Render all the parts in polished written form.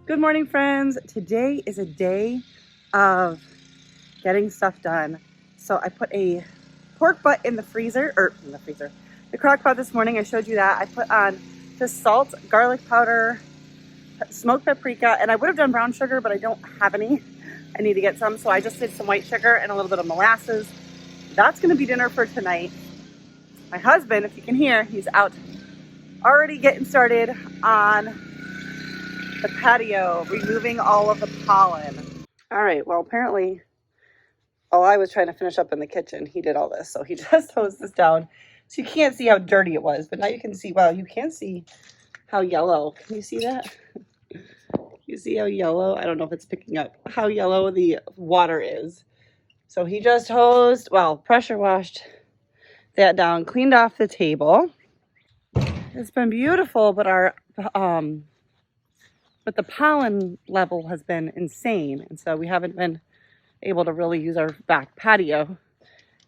Good morning, friends. Today is a day of getting stuff done. So I put a pork butt in the the crock pot this morning. I showed you that. I put on just salt, garlic powder, smoked paprika, and I would have done brown sugar, but I don't have any. I need to get some. So I just did some white sugar and a little bit of molasses. That's going to be dinner for tonight. My husband, if you can hear, he's out already getting started on the patio, removing all of the pollen. All right, well, apparently, while I was trying to finish up in the kitchen, he did all this. So he just hosed this down. So you can't see how dirty it was, but now you can see, well, you can see how yellow. Can you see that? You see how yellow? I don't know if it's picking up how yellow the water is. So he just hosed, well, pressure washed that down, cleaned off the table. It's been beautiful, but but the pollen level has been insane. And so we haven't been able to really use our back patio.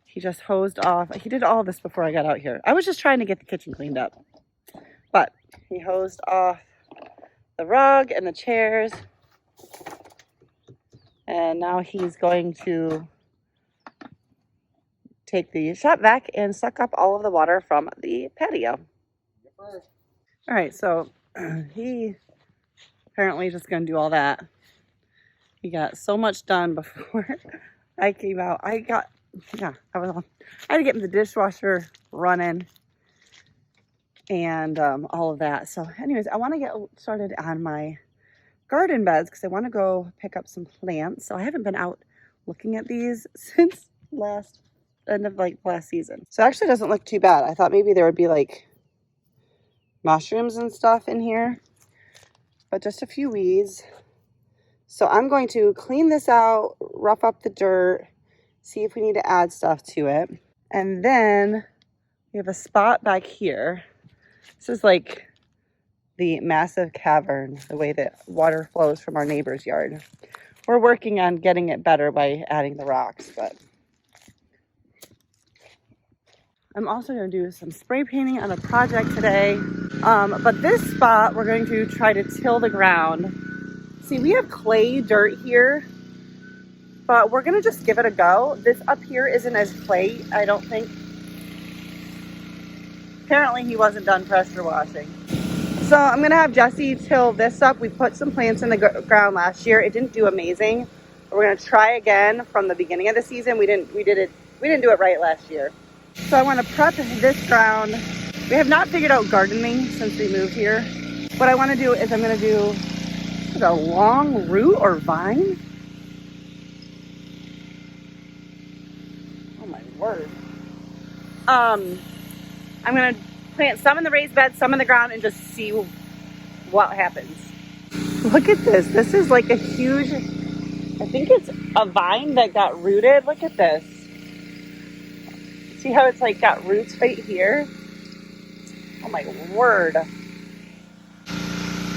He just hosed off. He did all of this before I got out here. I was just trying to get the kitchen cleaned up. But he hosed off the rug and the chairs. And now he's going to take the shop vac and suck up all of the water from the patio. All right, so he apparently just going to do all that. He got so much done before I came out. I had to get the dishwasher running and all of that. So anyways, I want to get started on my garden beds because I want to go pick up some plants. So I haven't been out looking at these since end of last season. So it actually doesn't look too bad. I thought maybe there would be like mushrooms and stuff in here, but just a few weeds. So I'm going to clean this out, rough up the dirt, see if we need to add stuff to it. And then we have a spot back here. This is like the massive cavern, the way that water flows from our neighbor's yard. We're working on getting it better by adding the rocks, but I'm also going to do some spray painting on a project today. But this spot, we're going to try to till the ground. See, we have clay dirt here, but we're going to just give it a go. This up here isn't as clay, I don't think. Apparently he wasn't done pressure washing. So I'm going to have Jesse till this up. We put some plants in the ground last year. It didn't do amazing. We're going to try again from the beginning of the season. We didn't do it right last year. So I want to prep this ground. We have not figured out gardening since we moved here. What I want to do is I'm going to do a long root or vine. Oh my word. I'm going to plant some in the raised bed, some in the ground, and just see what happens. Look at this. This is like a huge, I think it's a vine that got rooted. Look at this. See how it's like got roots right here? Oh my word.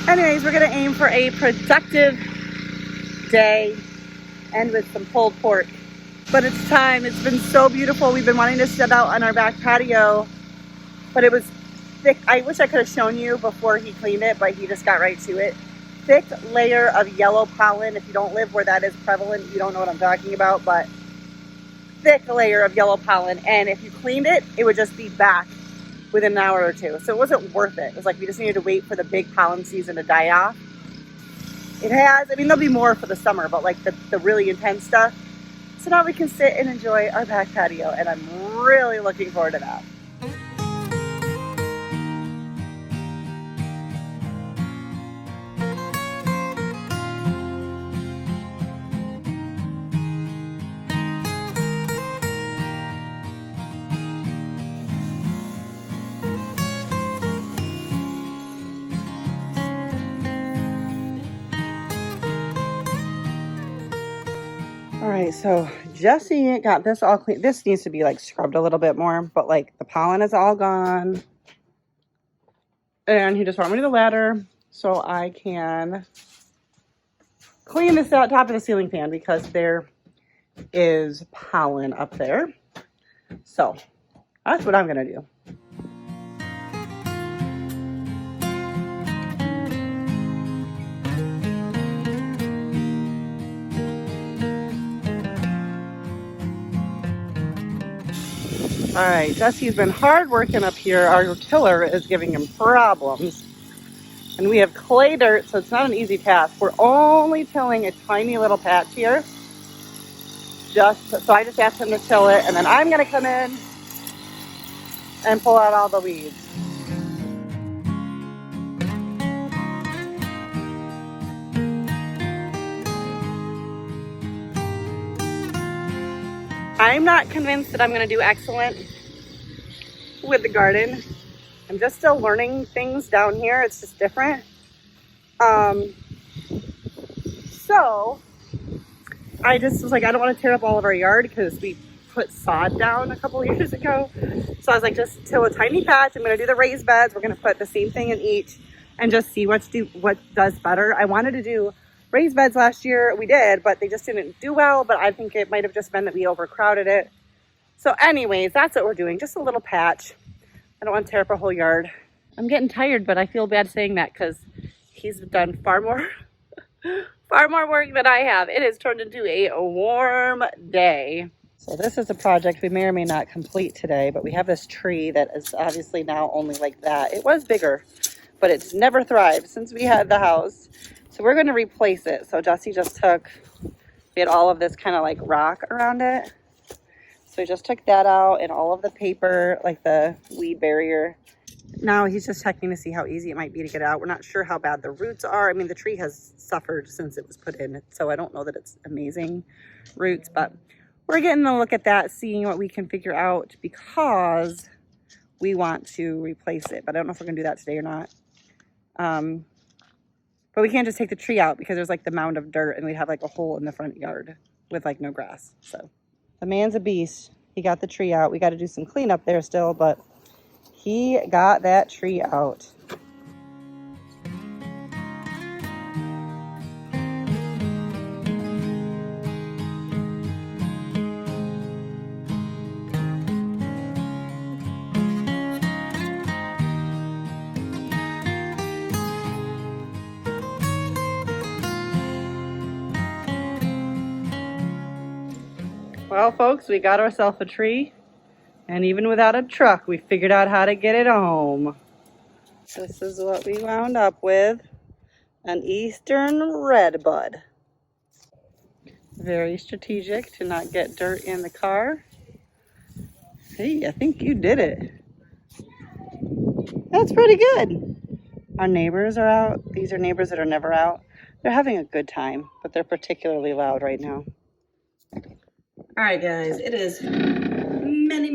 Anyways, we're going to aim for a productive day, end with some pulled pork. But it's time. It's been so beautiful. We've been wanting to sit out on our back patio, but it was thick. I wish I could have shown you before he cleaned it, but he just got right to it. Thick layer of yellow pollen. If you don't live where that is prevalent, you don't know what I'm talking about, but thick layer of yellow pollen. And if you cleaned it, it would just be back within an hour or two. So it wasn't worth it. It was like we just needed to wait for the big pollen season to die off. It has, I mean, there'll be more for the summer, but like the really intense stuff. So now we can sit and enjoy our back patio, and I'm really looking forward to that. All right, so Jesse got this all clean. This needs to be like scrubbed a little bit more, but like the pollen is all gone. And he just brought me to the ladder so I can clean this out top of the ceiling fan because there is pollen up there. So that's what I'm gonna do. All right, Jesse's been hard working up here. Our tiller is giving him problems. And we have clay dirt, so it's not an easy task. We're only tilling a tiny little patch here. So I just asked him to till it, and then I'm gonna come in and pull out all the weeds. I'm not convinced that I'm gonna do excellent with the garden. I'm just still learning things down here. It's just different. So I just was like, I don't want to tear up all of our yard because we put sod down a couple years ago. So I was like, just till a tiny patch. I'm going to do the raised beds. We're going to put the same thing in each and just see what does better. I wanted to do raised beds last year. We did, but they just didn't do well. But I think it might have just been that we overcrowded it. So anyways, that's what we're doing. Just a little patch. I don't want to tear up a whole yard. I'm getting tired, but I feel bad saying that because he's done far more work than I have. It has turned into a warm day. So this is a project we may or may not complete today, but we have this tree that is obviously now only like that. It was bigger, but it's never thrived since we had the house. So we're going to replace it. So Jesse just we had all of this kind of like rock around it. So we just took that out and all of the paper, like the weed barrier. Now he's just checking to see how easy it might be to get out. We're not sure how bad the roots are. I mean, the tree has suffered since it was put in, so I don't know that it's amazing roots, but we're getting a look at that, seeing what we can figure out because we want to replace it, but I don't know if we're gonna do that today or not. But we can't just take the tree out because there's like the mound of dirt and we'd have like a hole in the front yard with like no grass. So the man's a beast. He got the tree out. We got to do some cleanup there still, but he got that tree out. Well, folks, we got ourselves a tree, and even without a truck, we figured out how to get it home. This is what we wound up with, an eastern redbud. Very strategic to not get dirt in the car. Hey, I think you did it. That's pretty good. Our neighbors are out. These are neighbors that are never out. They're having a good time, but they're particularly loud right now. All right, guys, it is many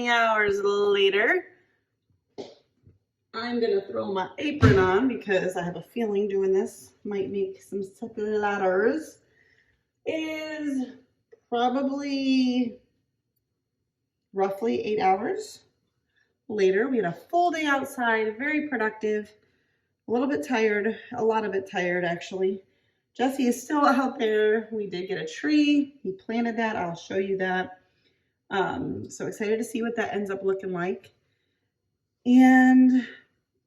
hours later. I'm gonna throw my apron on because I have a feeling doing this might make some splatters. Is probably roughly 8 hours later. We had a full day outside, very productive, a little bit tired, a lot of it tired actually. Jesse is still out there. We did get a tree. He planted that. I'll show you that. So excited to see what that ends up looking like. And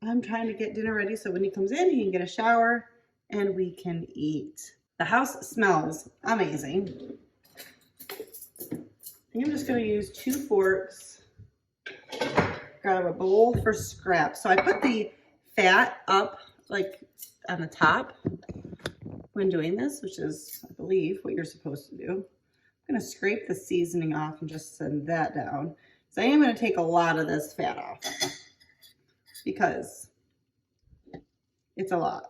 I'm trying to get dinner ready so when he comes in, he can get a shower and we can eat. The house smells amazing. I think I'm just going to use 2 forks. Grab a bowl for scraps. So I put the fat up like on the top when doing this, which is, I believe, what you're supposed to do. I'm going to scrape the seasoning off and just send that down. So I am going to take a lot of this fat off because it's a lot.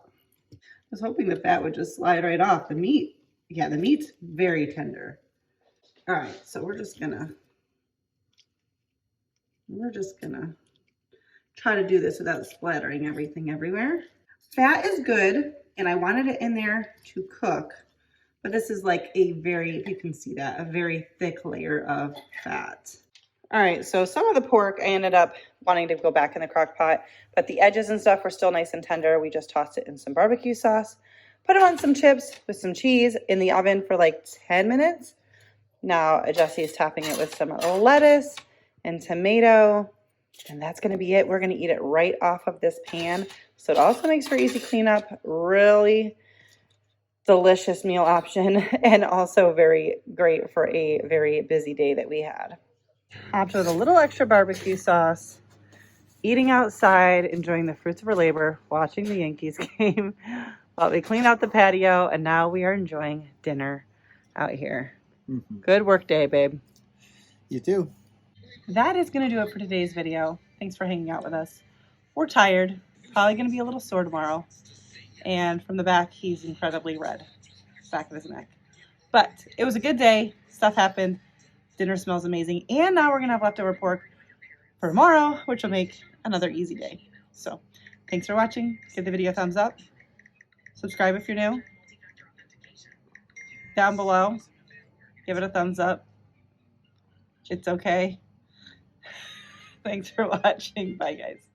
I was hoping the fat would just slide right off. The meat, yeah, the meat's very tender. All right, so we're just gonna try to do this without splattering everything everywhere. Fat is good, and I wanted it in there to cook, but this is like a very, if you can see that, a very thick layer of fat. All right, so some of the pork I ended up wanting to go back in the crock pot, but the edges and stuff were still nice and tender. We just tossed it in some barbecue sauce, put it on some chips with some cheese in the oven for like 10 minutes. Now Jesse is topping it with some lettuce and tomato, and that's gonna be it. We're gonna eat it right off of this pan. So it also makes for easy cleanup, really delicious meal option, and also very great for a very busy day that we had. Topped with a little extra barbecue sauce. Eating outside, enjoying the fruits of our labor, watching the Yankees game while we clean out the patio, and now we are enjoying dinner out here. Good work day, babe. You too. That is going to do it for today's video. Thanks for hanging out with us. We're tired. Probably going to be a little sore tomorrow. And from the back, he's incredibly red. Back of his neck. But it was a good day. Stuff happened. Dinner smells amazing. And now we're going to have leftover pork for tomorrow, which will make another easy day. So thanks for watching. Give the video a thumbs up. Subscribe if you're new. Down below, give it a thumbs up. It's okay. Thanks for watching. Bye, guys.